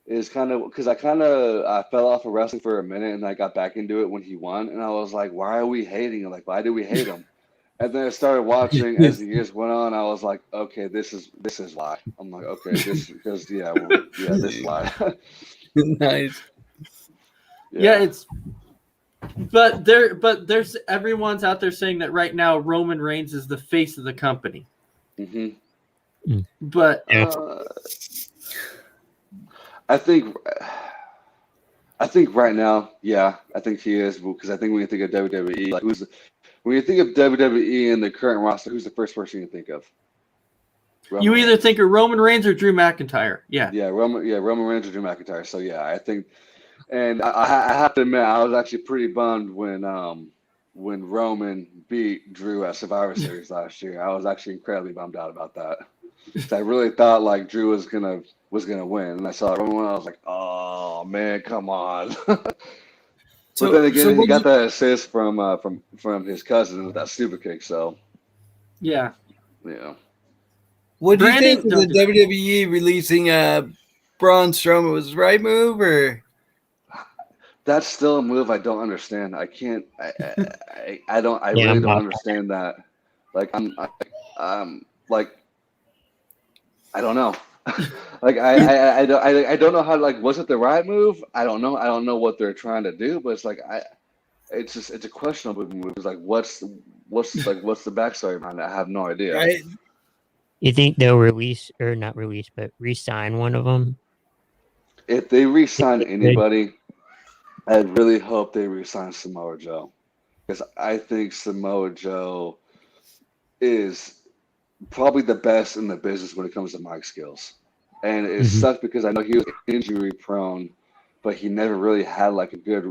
It was kind of because I fell off of wrestling for a minute and I got back into it when he won. And I was like, why are we hating him? Like, why do we hate him? And then I started watching as the years went on. I was like, okay, this is why. I'm like, okay, this because this is why. Nice. Yeah, but there's everyone's out there saying that right now Roman Reigns is the face of the company. Mm-hmm. But I think right now, yeah, I think he is because I think when you think of WWE, like when you think of WWE and the current roster, who's the first person you think of? You either think of Roman Reigns or Drew McIntyre. Yeah, Roman Reigns or Drew McIntyre. So yeah, I think, and I have to admit, I was actually pretty bummed when Roman beat Drew at Survivor Series last year. I was actually incredibly bummed out about that. I really thought like Drew was gonna win, and I saw Roman. I was like, oh man, come on. But then again, he got that assist from his cousin with that super kick. So yeah. What do you think of the WWE releasing Braun Strowman? Was the right move or? That's still a move I don't understand. I can't. I don't. I really don't understand that. Like I'm like I don't know. Like I don't know how. Like, was it the right move? I don't know. I don't know what they're trying to do, but it's like it's a questionable move. It's like what's the backstory behind it? I have no idea. Right. You think they'll re-sign one of them? If they re-sign anybody, I really hope they re-sign Samoa Joe, because I think Samoa Joe is probably the best in the business when it comes to mic skills. And it sucks because I know he was injury prone, but he never really had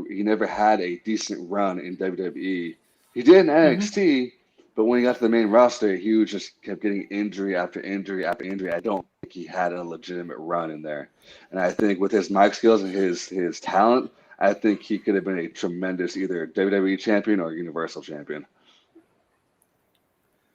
he never had a decent run in WWE. He did in NXT, but when he got to the main roster, he just kept getting injury after injury after injury. I don't think he had a legitimate run in there. And I think with his mic skills and his talent, I think he could have been a tremendous either WWE champion or Universal champion.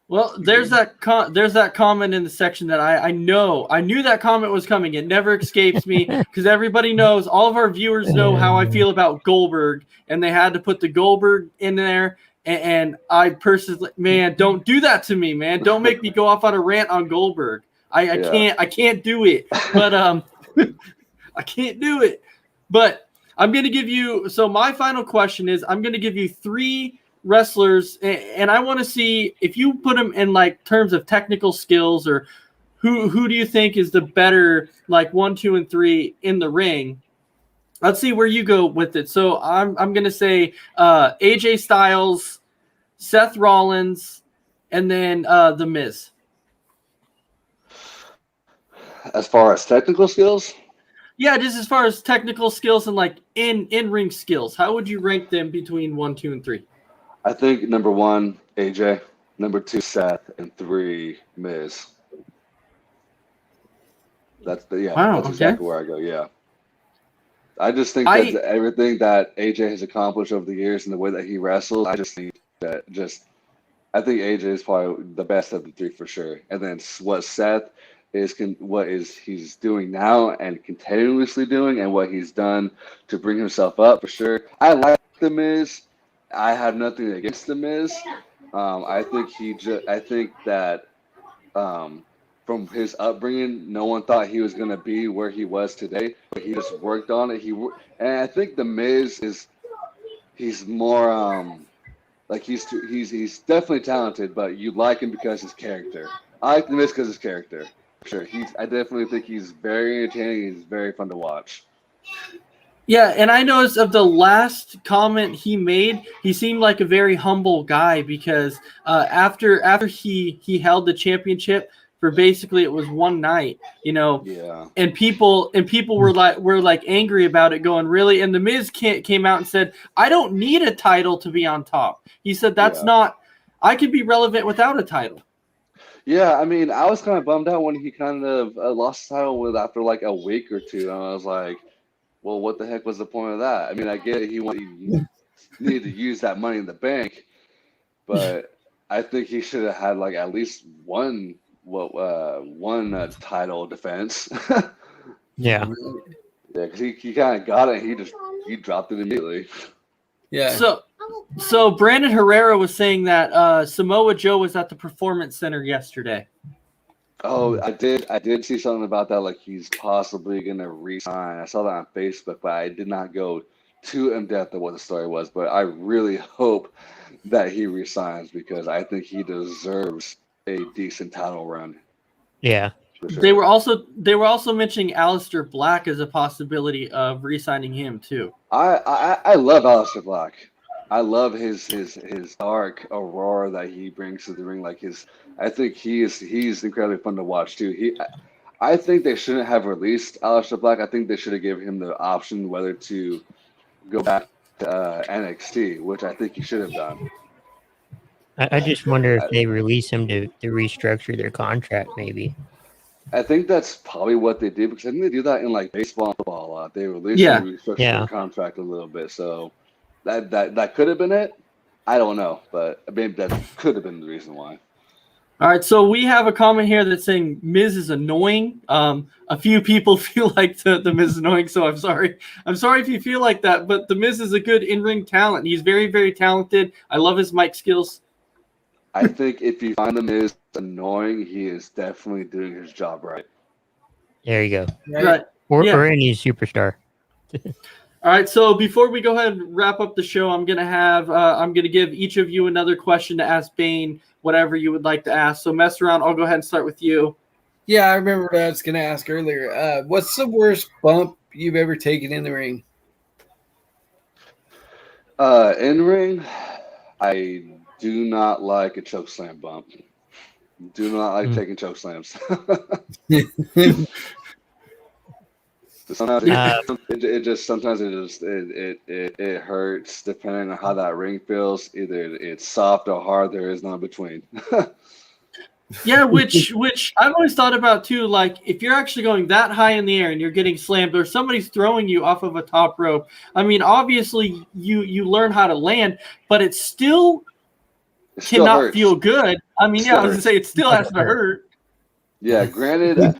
Well, there's that comment in the section that I knew that comment was coming. It never escapes me because everybody knows, all of our viewers know how I feel about Goldberg, and they had to put the Goldberg in there. And I personally, man, don't do that to me, man. Don't make me go off on a rant on Goldberg. I can't do it. But I can't do it. But I'm gonna give you. So my final question is, I'm gonna give you 3 wrestlers, and I want to see if you put them in like terms of technical skills, or who do you think is the better, like 1, 2, and 3 in the ring. Let's see where you go with it. So I'm gonna say AJ Styles, Seth Rollins, and then The Miz. As far as technical skills? Yeah, just as far as technical skills and like in-ring skills. How would you rank them between 1, 2, and 3? I think number 1, AJ, number 2, Seth, and 3, Miz. That's exactly where I go. Yeah, I just think that everything that AJ has accomplished over the years and the way that he wrestles, I just think that I think AJ is probably the best of the 3 for sure. And then what Seth is he's doing now and continuously doing, and what he's done to bring himself up for sure. I like The Miz. I have nothing against The Miz. I think that from his upbringing, no one thought he was going to be where he was today, but he just worked on it. And I think the Miz he's more like he's definitely talented, but you like him because his character. I like the Miz because his character. Sure, I definitely think he's very entertaining. He's very fun to watch. Yeah, and I noticed of the last comment he made, he seemed like a very humble guy because after he held the championship for basically it was one night, Yeah. and people were angry about it, going really. And the Miz came out and said, "I don't need a title to be on top." He said, "That's not. I could be relevant without a title." Yeah, I mean, I was kind of bummed out when he kind of lost the title after like a week or two, and I was like, well, what the heck was the point of that? I mean, I get it, he needed to use that money in the bank, but I think he should have had like at least one title defense. Yeah. Yeah, because he kind of got it. He dropped it immediately. Yeah. So Brandon Herrera was saying that Samoa Joe was at the Performance Center yesterday. Oh, I did see something about that, like he's possibly gonna resign. I saw that on Facebook, but I did not go too in depth of what the story was. But I really hope that he resigns because I think he deserves a decent title run. Yeah. For sure. They were also mentioning Aleister Black as a possibility of re-signing him too. I love Aleister Black. I love his dark aurora that he brings to the ring. I think he's incredibly fun to watch too. I think they shouldn't have released Aleister Black. I think they should have given him the option whether to go back to NXT, which I think he should have done. I just wonder if they release him to restructure their contract, maybe. I think that's probably what they do because I think they do that in like baseball and football a lot. They release and restructure their contract a little bit. So that could have been it. I don't know, but maybe that could have been the reason why. All right, so we have a comment here that's saying Miz is annoying. A few people feel like the Miz is annoying, so I'm sorry. I'm sorry if you feel like that, but the Miz is a good in-ring talent. He's very, very talented. I love his mic skills. I think if you find the Miz annoying, he is definitely doing his job right. There you go. Right. Or any superstar. All right, so before we go ahead and wrap up the show, I'm gonna give each of you another question to ask Bane, whatever you would like to ask. So mess around. I'll go ahead and start with you. Yeah, I remember what I was going to ask earlier. What's the worst bump you've ever taken in the ring? In ring, I do not like a choke slam bump. Do not like taking choke slams. Sometimes it hurts depending on how that ring feels. Either it's soft or hard. There is no in between. Yeah, which I've always thought about too. Like if you're actually going that high in the air and you're getting slammed, or somebody's throwing you off of a top rope. I mean, obviously you learn how to land, but it still cannot hurts. Feel good. I mean, I was gonna say it still has to hurt. Yeah, granted, I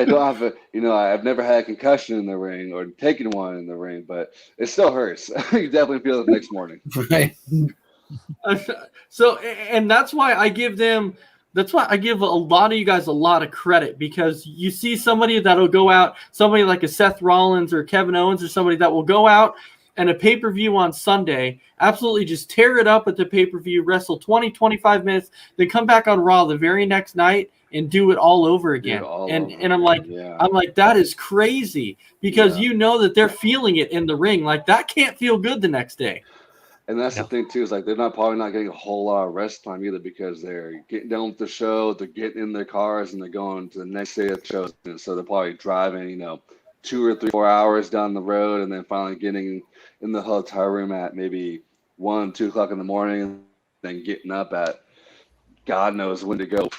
don't have I've never had a concussion in the ring or taken one in the ring, but it still hurts. You definitely feel it the next morning. Right. So, and that's why I give a lot of you guys a lot of credit, because you see somebody that'll go out, somebody like a Seth Rollins or Kevin Owens or somebody that will go out and a pay-per-view on Sunday, absolutely just tear it up at the pay-per-view, wrestle 20, 25 minutes, then come back on Raw the very next night and do it all over again. And I'm like, that is crazy, because you know that they're feeling it in the ring. Like that can't feel good the next day. And that's the thing too, is like they're probably not getting a whole lot of rest time either, because they're getting done with the show, they're getting in their cars and they're going to the next day of the show. And so they're probably driving, 2 or 3, 4 hours down the road, and then finally getting in the hotel room at maybe 1, 2 o'clock in the morning, and then getting up at God knows when to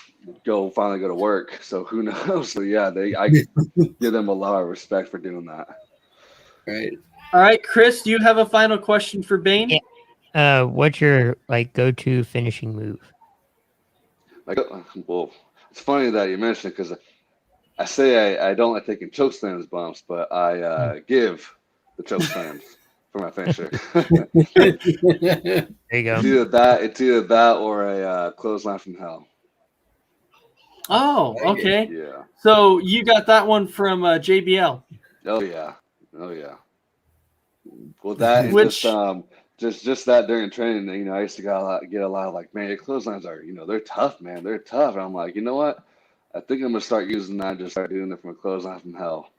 finally go to work. So who knows? So yeah, I give them a lot of respect for doing that. Right. All right, Chris, do you have a final question for Bane? Yeah. What's your go-to finishing move? Well, it's funny that you mentioned it, because I say I don't like taking choke slams bumps, but I give the choke slams. for my finisher. There you go. It's either that or a clothesline from hell. Oh, okay. Yeah. So you got that one from JBL. Oh yeah. Oh yeah. Well, that and Which just that during training, you know, I used to get a lot of like, man, your clotheslines are, you know, they're tough, man, they're tough. And I'm like, you know what? I think I'm gonna start using that. Just start doing it from a clothesline from hell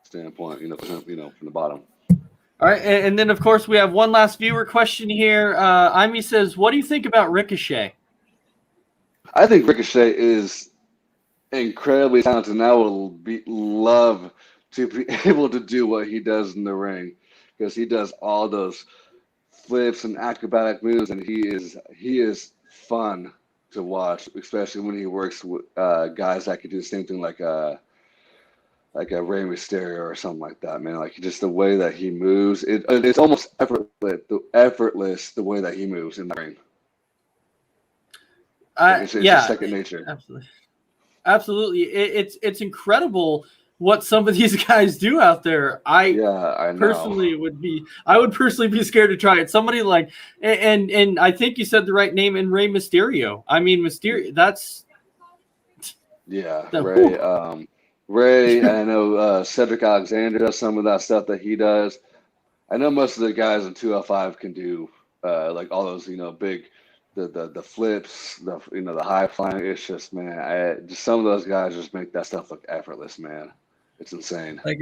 standpoint. You know, from the bottom. all right, and then of course we have one last viewer question here. Imi says, "What do you think about Ricochet?" I think Ricochet is incredibly talented, and I would love to be able to do what he does in the ring because he does all those flips and acrobatic moves, and he is fun to watch, especially when he works with guys that could do the same thing, like a Rey Mysterio or something like that. Man, like just the way that he moves, it's almost effortless the way that he moves in the ring. It's just second nature. Absolutely. It's incredible what some of these guys do out there. I know. personally would be scared to try it. Somebody like and I think you said the right name in Rey Mysterio. I mean Mysterio. That's Ray. Ray. I know Cedric Alexander does some of that stuff that he does. I know most of the guys in 205 can do like all those, you know, big. The flips, the high flying. It's just, man, just some of those guys just make that stuff look effortless, man. It's insane. Like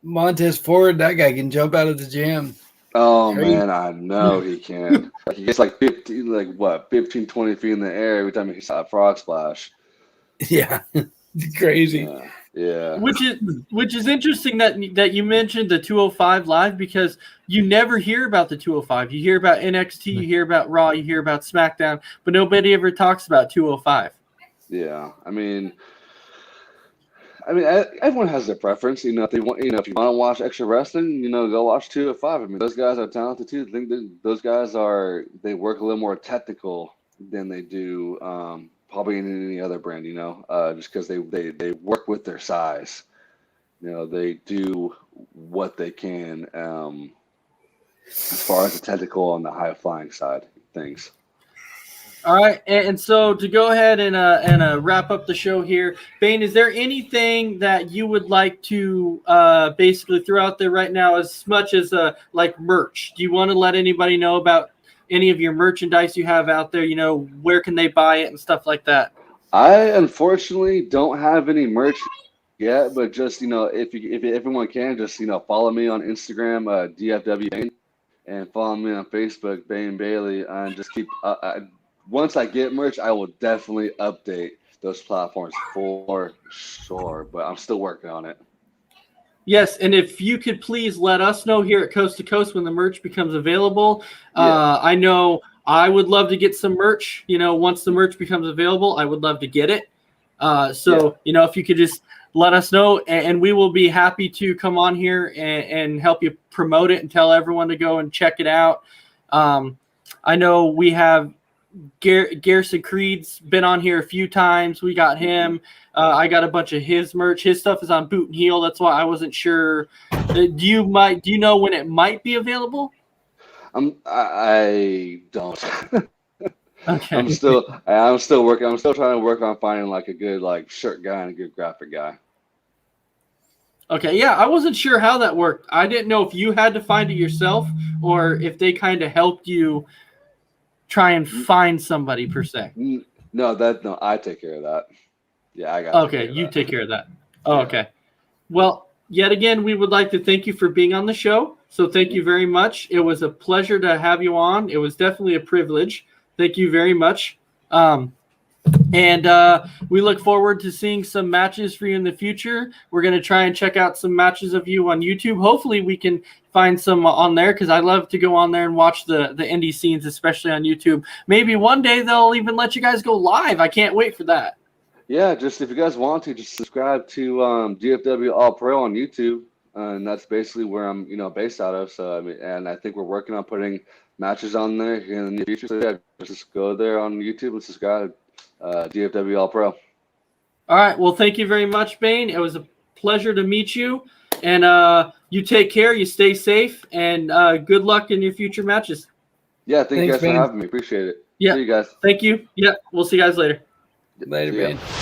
Montez Ford, that guy can jump out of the gym. Oh man, I know he can. Like he gets like 15, 20 feet in the air every time he saw a frog splash. Yeah, crazy. Yeah. Which is interesting that you mentioned the 205 live because you never hear about the 205. You hear about NXT, you hear about Raw, you hear about SmackDown, but nobody ever talks about 205. Yeah, I mean, everyone has their preference. You know, if you want to watch extra wrestling, you know, go watch 205. I mean, those guys are talented too. I think those guys they work a little more technical than they do probably in any other brand, you know, just because they work with their size. You know, they do what they can as far as the technical and the high flying side of things. All right, and so to go ahead and wrap up the show here, Bane, is there anything that you would like to basically throw out there right now, as much as like merch? Do you want to let anybody know about any of your merchandise you have out there? You know, where can they buy it and stuff like that? I unfortunately don't have any merch yet, but just, you know, if everyone can, just, you know, follow me on Instagram, DFW Bane, and follow me on Facebook, Bane Bailey, and just keep. Once I get merch, I will definitely update those platforms for sure. But I'm still working on it. Yes, and if you could please let us know here at Coast to Coast when the merch becomes available. Yeah. I know I would love to get some merch. You know, once the merch becomes available, I would love to get it. You know, if you could just let us know, and we will be happy to come on here and help you promote it and tell everyone to go and check it out. I know we have Garrison Creed's been on here a few times. We got him. I got a bunch of his merch. His stuff is on Boot and Heel. That's why I wasn't sure. Do you know when it might be available? I don't. Okay. I'm still working. I'm still trying to work on finding like a good like shirt guy and a good graphic guy. Okay, yeah, I wasn't sure how that worked. I didn't know if you had to find it yourself or if they kind of helped you try and find somebody per se. No, I take care of that. Yeah, I got. Okay, you take care of that. Oh, yeah. Okay. Well, yet again, we would like to thank you for being on the show. So thank you very much. It was a pleasure to have you on. It was definitely a privilege. Thank you very much. And we look forward to seeing some matches for you in the future. We're going to try and check out some matches of you on YouTube. Hopefully we can find some on there because I love to go on there and watch the indie scenes, especially on YouTube. Maybe one day they'll even let you guys go live. I can't wait for that. Yeah, just if you guys want to, just subscribe to DFW All Pro on YouTube. And that's basically where I'm, based out of. So, and I think we're working on putting matches on there in the near future. So, yeah, just go there on YouTube and subscribe. DFW All Pro. All right. Well, thank you very much, Bane. It was a pleasure to meet you. And you take care, you stay safe, and good luck in your future matches. Yeah, thank you Thanks, guys for man. having me. Appreciate it. Yeah. See you guys. Thank you. Yeah, we'll see you guys later. Later, See ya. man.